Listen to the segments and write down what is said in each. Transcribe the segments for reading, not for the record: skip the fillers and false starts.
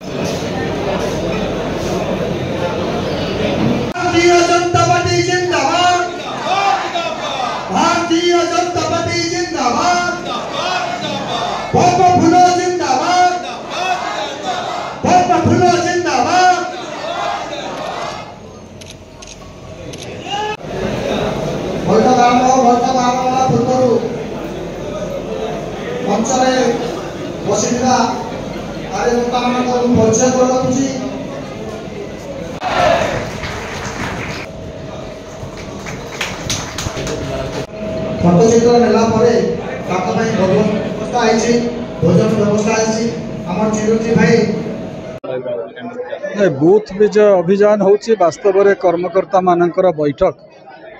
Bharatiya Janata party जिंदाबाद, Bharatiya Janata party जिंदाबाद, पद्म फूल जिंदाबाद, पद्म फूल जिंदाबाद। बैठक आरंभ पूर्व मंच बसिथिबा कार्यकर्ता मान परिचय रखुची। फटोचित्र नेला व्यवस्था आई भोजन व्यवस्था आई चिरंजीवी भाई बूथ विजय अभियान होची वास्तव में कर्मकर्ता मानकर बैठक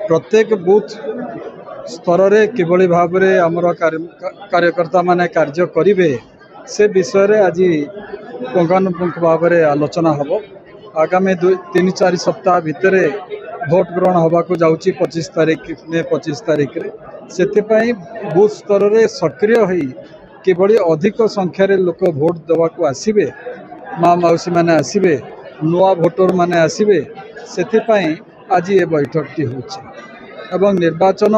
प्रत्येक बूथ स्तर रे किभली भाव में आमर कार्यकर्ता माने कार्य करिवे से विषय रे आज पुंखानुपुंख भाव में आलोचना हम। आगामी 3-4 सप्ताह भितर भोट ग्रहण होबाकू जाउची 25 तारीख में 25 तारीख रे से बूथ स्तर रे सक्रिय होई किभली अधिक संख्यार लोक भोट देवाकू आसीबे, माँ मौसी माने आसीबे, नुआ भोटर माने आसीबे से आज ये बैठकटी होची एवं निर्वाचन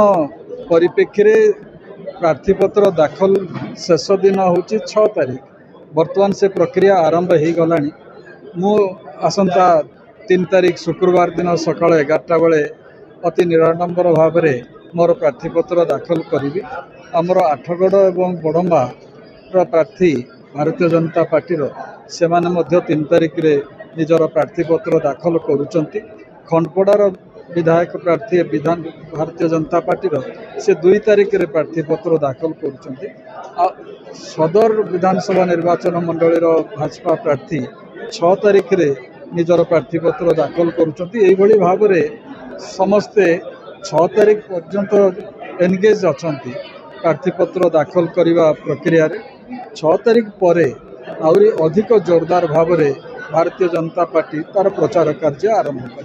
परिप्रेक्षी प्रार्थीपत्र दाखल शेष दिन होची 6 तारीख। वर्तमान से प्रक्रिया आरंभ हो गलानी। मु आसंता 3 तारीख शुक्रवार दिन सकाल 11टा बेले अति निराडंबर भाव में मोर प्रार्थीपत्र दाखल करी। आमर आठगढ़ एवं बड़म्बा प्रार्थी भारतीय जनता पार्टी से 3 तारीख रे निजर प्रार्थीपत्र दाखल करुचंती। खंडपड़ार विधायक प्रार्थी विधान भारतीय जनता पार्टी से 2 तारीख रे प्रार्थीपत्र दाखल करुचंती। सदर विधानसभा निर्वाचन मंडली भाजपा प्रार्थी 6 तारीख रे निजर प्रार्थीपत्र दाखल करुचंती। एभली भाव में समस्ते 6 तारीख पर्यंत एनगेज अछंती प्रार्थीपत्र दाखल करने प्रक्रिया रे। 6 तारीख पर आउरी अधिक जोरदार भाव में भारतीय जनता पार्टी तार प्रचार कार्य आरंभ कर।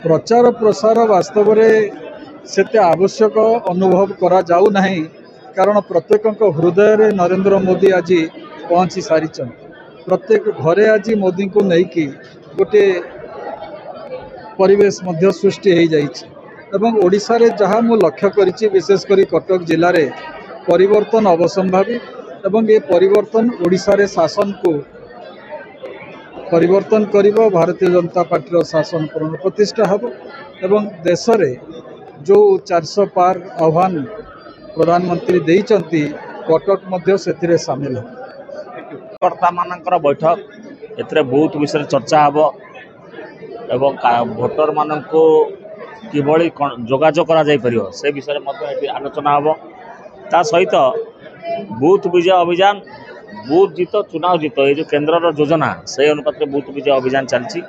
प्रचार प्रसार वास्तव में सेते आवश्यक अनुभव करा जाऊ नहीं, कारण प्रत्येक हृदय रे नरेंद्र मोदी आज पहुँची सारी। प्रत्येक घरे आज मोदी को लेकिन गोटे परिवेश मध्य सृष्टि हो जाइए एवं ओडिशा रे जहाँ मु लक्ष्य करिछि विशेषकर कटक जिले में परिवर्तन अवसंभावी एवं ये परिवर्तन ओडिशा रे शासन को परिवर्तन करिब। भारतीय जनता पार्टी शासन पुनर्प्रतिष्ठा हम एवं देश रे जो 400 पार आह्वान प्रधानमंत्री देइचंती कटक मध्य सेतिरे शामिल हो। कर्ता मानकर बैठक एथरे बहुत विषय चर्चा हम एवं भोटर मानक किभली जोगाजोग करा जाय परियो से विषय में आलोचना हम। ता सहित बूथ विजय अभियान बूथ जीत चुनाव जीत ये जो केन्द्र योजना से अनुपात में बूथ विजय अभियान चलती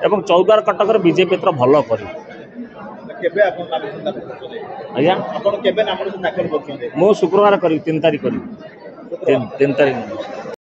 एवं चौद्वार कटक बीजेपी एथर भल कर। मु शुक्रवार करी 3 तारीख करी 3 तारीख